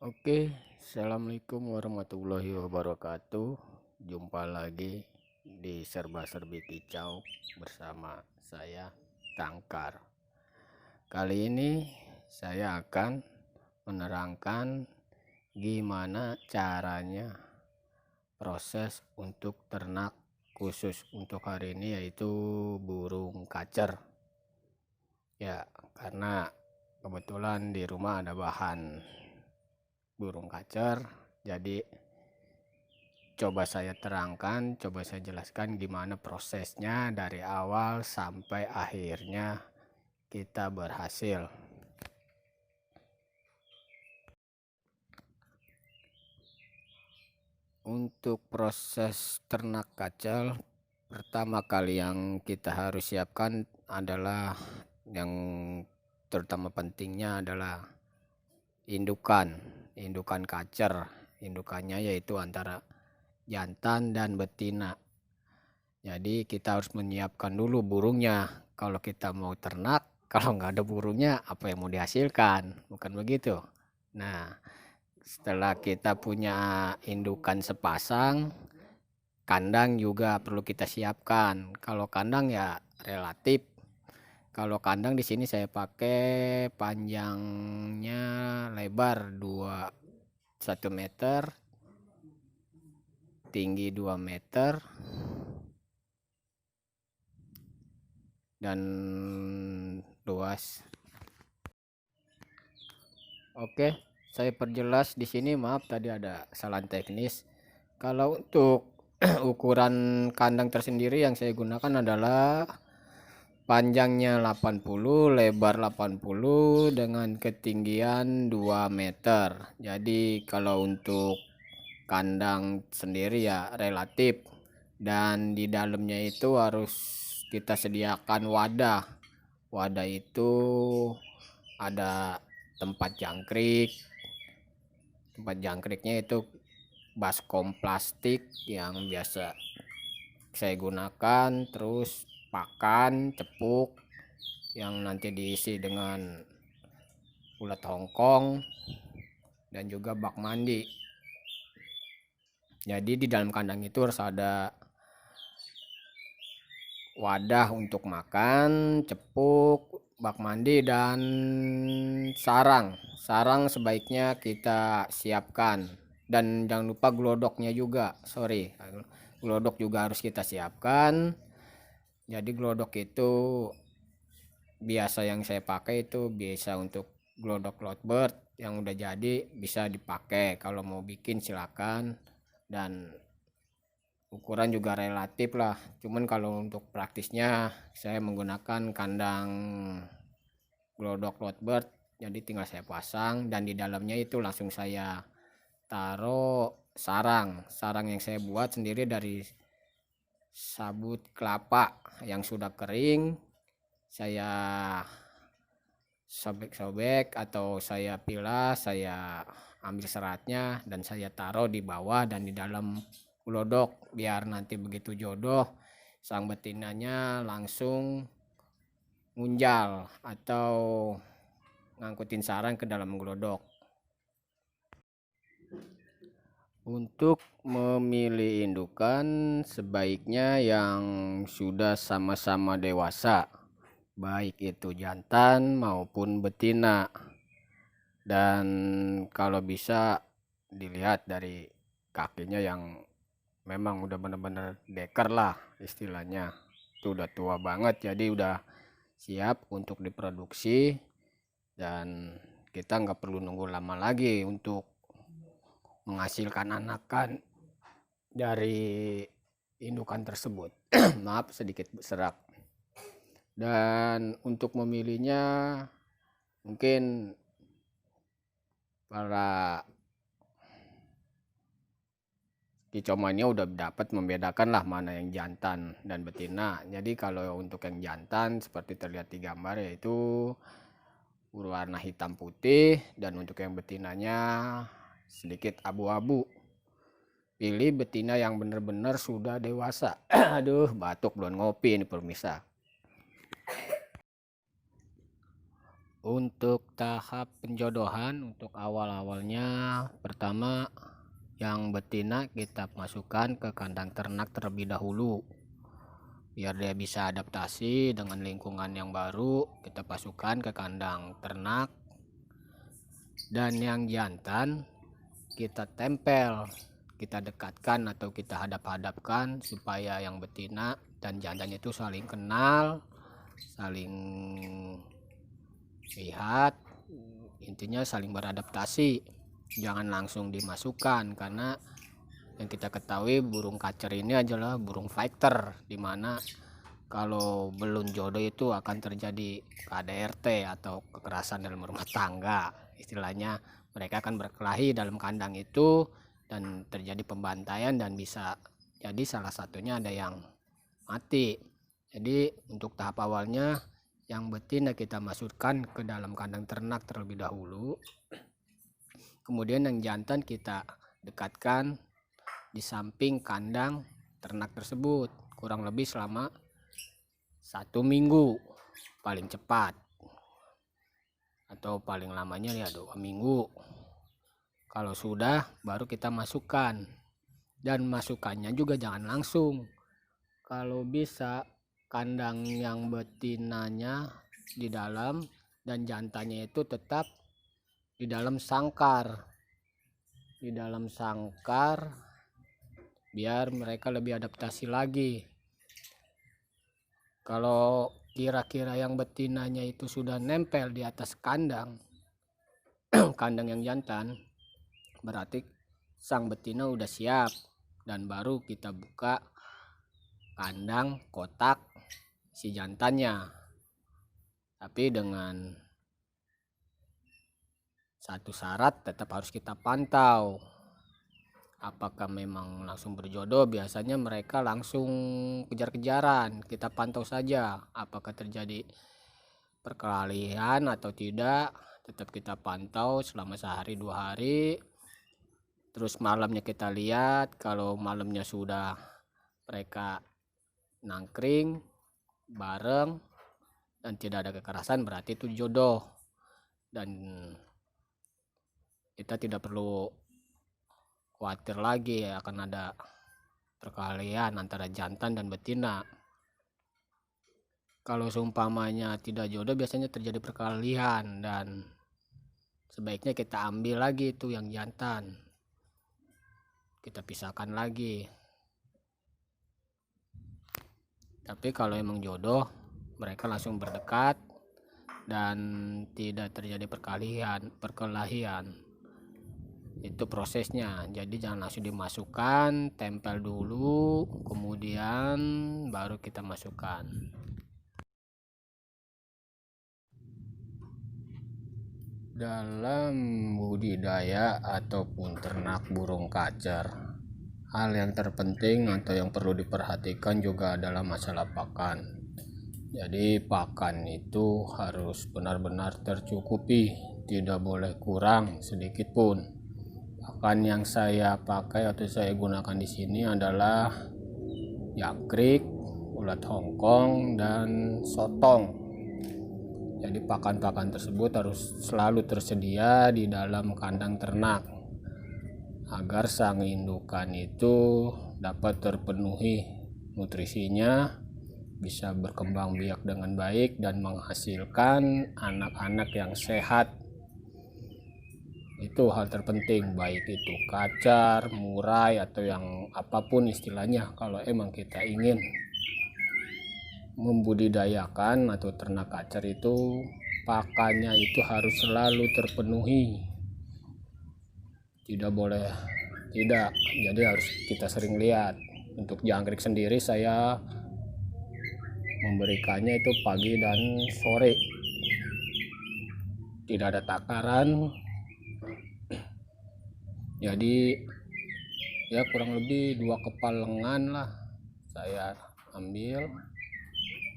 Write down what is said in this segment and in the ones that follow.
Oke, assalamualaikum warahmatullahi wabarakatuh. Jumpa lagi di serba-serbi kicau bersama saya Tangkar. Kali ini saya akan menerangkan gimana caranya proses untuk ternak khusus untuk hari ini, yaitu burung kacer. Ya, karena kebetulan di rumah ada bahan burung kacer, jadi coba saya terangkan, coba saya jelaskan gimana prosesnya dari awal sampai akhirnya kita berhasil. Untuk proses ternak kacer, pertama kali yang kita harus siapkan adalah yang terutama pentingnya adalah indukan kacer. Indukannya yaitu antara jantan dan betina. Jadi kita harus menyiapkan dulu burungnya. Kalau kita mau ternak, kalau nggak ada burungnya, apa yang mau dihasilkan? Bukan begitu. Nah, setelah kita punya indukan sepasang, kandang juga perlu kita siapkan. Kalau kandang ya relatif. Kalau kandang di sini saya pakai panjangnya lebar 1 meter, tinggi 2 meter, dan luas. Oke, saya perjelas di sini, maaf tadi ada kesalahan teknis. Kalau untuk ukuran kandang tersendiri yang saya gunakan adalah panjangnya 80, lebar 80 dengan ketinggian 2 meter. Jadi kalau untuk kandang sendiri ya relatif, dan di dalamnya itu harus kita sediakan wadah. Wadah itu ada tempat jangkrik. Tempat jangkriknya itu baskom plastik yang biasa saya gunakan, terus pakan cepuk yang nanti diisi dengan ulat hongkong, dan juga bak mandi. Jadi di dalam kandang itu harus ada wadah untuk makan, cepuk, bak mandi, dan sarang. Sarang sebaiknya kita siapkan, dan jangan lupa glodoknya juga. Glodok juga harus kita siapkan. Jadi glodok itu biasa yang saya pakai itu biasa untuk glodok lovebird yang udah jadi, bisa dipakai kalau mau bikin silakan, dan ukuran juga relatif lah. Cuman kalau untuk praktisnya saya menggunakan kandang glodok lovebird, jadi tinggal saya pasang, dan di dalamnya itu langsung saya taruh sarang yang saya buat sendiri dari sabut kelapa yang sudah kering. Saya sobek-sobek atau saya pilah, saya ambil seratnya dan saya taruh di bawah dan di dalam glodok, biar nanti begitu jodoh sang betinanya langsung ngunjal atau ngangkutin sarang ke dalam glodok. Untuk memilih indukan sebaiknya yang sudah sama-sama dewasa, baik itu jantan maupun betina. Dan kalau bisa dilihat dari kakinya yang memang udah bener-bener deker lah istilahnya. Itu udah tua banget, jadi udah siap untuk diproduksi, dan kita nggak perlu nunggu lama lagi untuk menghasilkan anakan dari indukan tersebut. Maaf sedikit serak. Dan untuk memilihnya, mungkin para kicauannya udah dapat membedakan lah mana yang jantan dan betina. Jadi kalau untuk yang jantan seperti terlihat di gambar, yaitu berwarna hitam putih, dan untuk yang betinanya sedikit abu-abu. Pilih betina yang benar-benar sudah dewasa. Aduh, batuk belum ngopi ini pemirsa. Untuk tahap penjodohan, untuk awal-awalnya, pertama yang betina kita masukkan ke kandang ternak terlebih dahulu, biar dia bisa adaptasi dengan lingkungan yang baru. Kita masukkan ke kandang ternak, dan yang jantan kita tempel, kita dekatkan atau kita hadap-hadapkan supaya yang betina dan jantan itu saling kenal, saling lihat, intinya saling beradaptasi. Jangan langsung dimasukkan, karena yang kita ketahui burung kacer ini adalah burung fighter, dimana kalau belum jodoh itu akan terjadi KDRT atau kekerasan dalam rumah tangga. Istilahnya mereka akan berkelahi dalam kandang itu dan terjadi pembantaian, dan bisa jadi salah satunya ada yang mati. Jadi untuk tahap awalnya yang betina kita masukkan ke dalam kandang ternak terlebih dahulu, kemudian yang jantan kita dekatkan di samping kandang ternak tersebut kurang lebih selama 1 minggu paling cepat, atau paling lamanya ya 2 minggu. Kalau sudah, baru kita masukkan, dan masukannya juga jangan langsung. Kalau bisa kandang yang betinanya di dalam dan jantannya itu tetap di dalam sangkar, biar mereka lebih adaptasi lagi. Kalau kira-kira yang betinanya itu sudah nempel di atas kandang kandang yang jantan, berarti sang betina udah siap, dan baru kita buka kandang kotak si jantannya. Tapi dengan satu syarat, tetap harus kita pantau apakah memang langsung berjodoh. Biasanya mereka langsung kejar-kejaran, kita pantau saja apakah terjadi perkelahian atau tidak. Tetap kita pantau selama sehari 2 hari. Terus malamnya kita lihat, kalau malamnya sudah mereka nangkring bareng dan tidak ada kekerasan, berarti itu jodoh, dan kita tidak perlu khawatir lagi akan ada perkelahian antara jantan dan betina. Kalau seumpamanya tidak jodoh, biasanya terjadi perkelahian, dan sebaiknya kita ambil lagi itu yang jantan, kita pisahkan lagi. Tapi kalau emang jodoh, mereka langsung berdekat dan tidak terjadi perkelahian. Itu prosesnya. Jadi jangan langsung dimasukkan, tempel dulu, kemudian baru kita masukkan. Dalam budidaya ataupun ternak burung kacer, hal yang terpenting atau yang perlu diperhatikan juga adalah masalah pakan. Jadi pakan itu harus benar-benar tercukupi, tidak boleh kurang sedikit pun. Pakan yang saya pakai atau saya gunakan di sini adalah jangkrik, ulat Hongkong, dan sotong. Jadi pakan-pakan tersebut harus selalu tersedia di dalam kandang ternak agar sang indukan itu dapat terpenuhi nutrisinya, bisa berkembang biak dengan baik dan menghasilkan anak-anak yang sehat. Itu hal terpenting, baik itu kacar, murai, atau yang apapun istilahnya. Kalau emang kita ingin membudidayakan atau ternak kacar itu, pakannya itu harus selalu terpenuhi, tidak boleh tidak. Jadi harus kita sering lihat. Untuk jangkrik sendiri saya memberikannya itu pagi dan sore, tidak ada takaran. Jadi ya kurang lebih 2 kepal lengan lah saya ambil,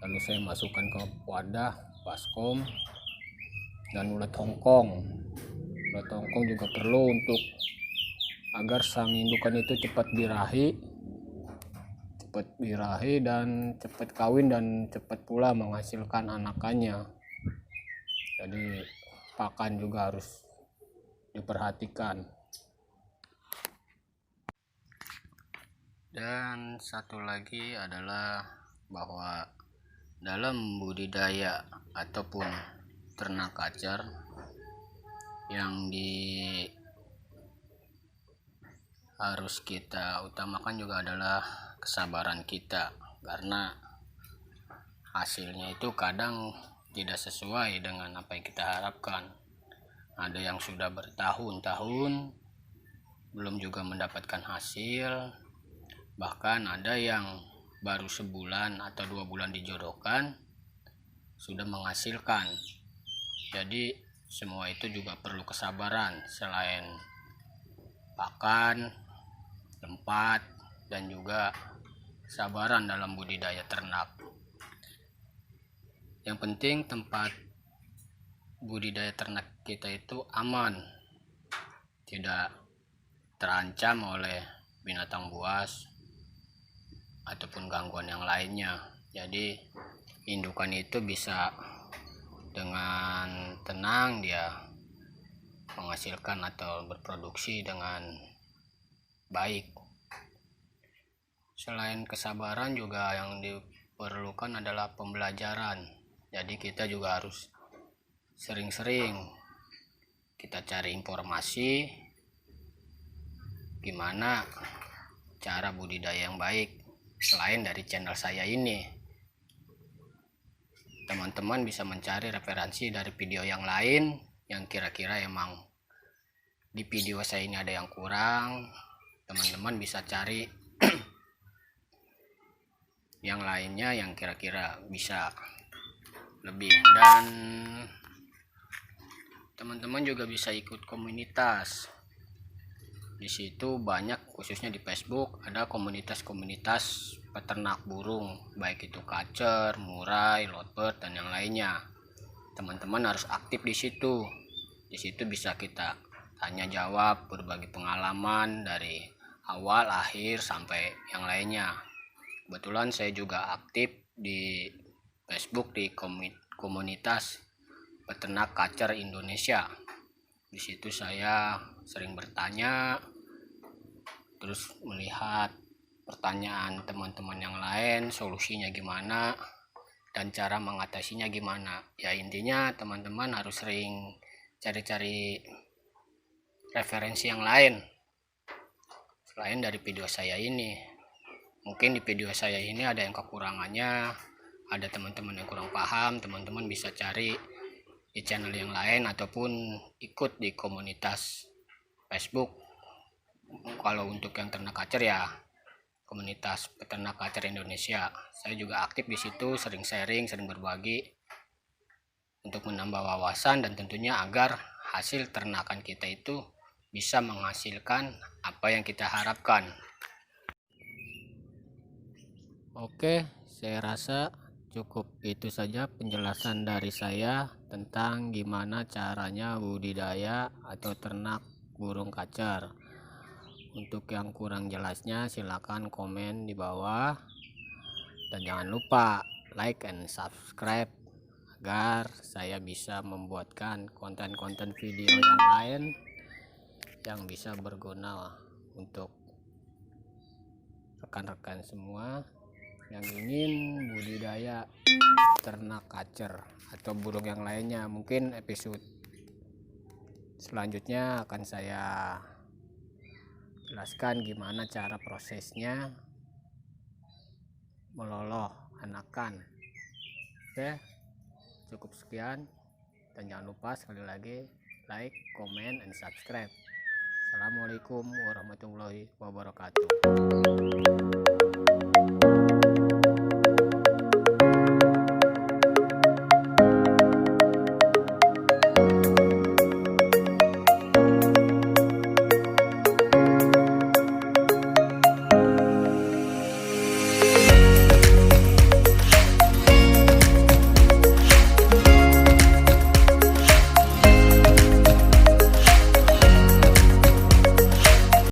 lalu saya masukkan ke wadah baskom. Dan ulat Hongkong juga perlu untuk agar sang indukan itu cepat birahi dan cepat kawin dan cepat pula menghasilkan anakannya. Jadi pakan juga harus diperhatikan. Dan satu lagi adalah bahwa dalam budidaya ataupun ternak kacer yang harus kita utamakan juga adalah kesabaran kita, karena hasilnya itu kadang tidak sesuai dengan apa yang kita harapkan. Ada yang sudah bertahun-tahun belum juga mendapatkan hasil, bahkan ada yang baru sebulan atau 2 bulan dijodohkan sudah menghasilkan. Jadi semua itu juga perlu kesabaran, selain pakan, tempat, dan juga kesabaran dalam budidaya ternak. Yang penting tempat budidaya ternak kita itu aman, tidak terancam oleh binatang buas ataupun gangguan yang lainnya. Jadi indukan itu bisa dengan tenang dia menghasilkan atau berproduksi dengan baik. Selain kesabaran juga yang diperlukan adalah pembelajaran. Jadi kita juga harus sering-sering kita cari informasi gimana cara budidaya yang baik. Selain dari channel saya ini, teman-teman bisa mencari referensi dari video yang lain yang kira-kira emang di video saya ini ada yang kurang, teman-teman bisa cari yang lainnya yang kira-kira bisa lebih. Dan teman-teman juga bisa ikut komunitas. Di situ banyak, khususnya di Facebook ada komunitas-komunitas peternak burung, baik itu kacer, murai, lovebird, dan yang lainnya. Teman-teman harus aktif di situ. Di situ bisa kita tanya jawab, berbagi pengalaman dari awal akhir sampai yang lainnya. Kebetulan saya juga aktif di Facebook di komunitas peternak kacer Indonesia. Di situ saya sering bertanya, terus melihat pertanyaan teman-teman yang lain, solusinya gimana dan cara mengatasinya gimana. Ya intinya teman-teman harus sering cari-cari referensi yang lain selain dari video saya ini. Mungkin di video saya ini ada yang kekurangannya, ada teman-teman yang kurang paham, teman-teman bisa cari di channel yang lain ataupun ikut di komunitas Facebook. Kalau untuk yang ternak kacer ya komunitas peternak kacer Indonesia. Saya juga aktif di situ, sering sharing, sering berbagi untuk menambah wawasan dan tentunya agar hasil ternakan kita itu bisa menghasilkan apa yang kita harapkan. Oke, saya rasa cukup itu saja penjelasan dari saya tentang gimana caranya budidaya atau ternak burung kacer. Untuk yang kurang jelasnya silakan komen di bawah, dan jangan lupa like and subscribe agar saya bisa membuatkan konten-konten video yang lain yang bisa berguna untuk rekan-rekan semua yang ingin budidaya ternak kacer atau burung yang lainnya. Mungkin episode selanjutnya akan saya jelaskan gimana cara prosesnya meloloh anakan. Oke, cukup sekian, dan jangan lupa sekali lagi like, comment, and subscribe. Assalamualaikum warahmatullahi wabarakatuh.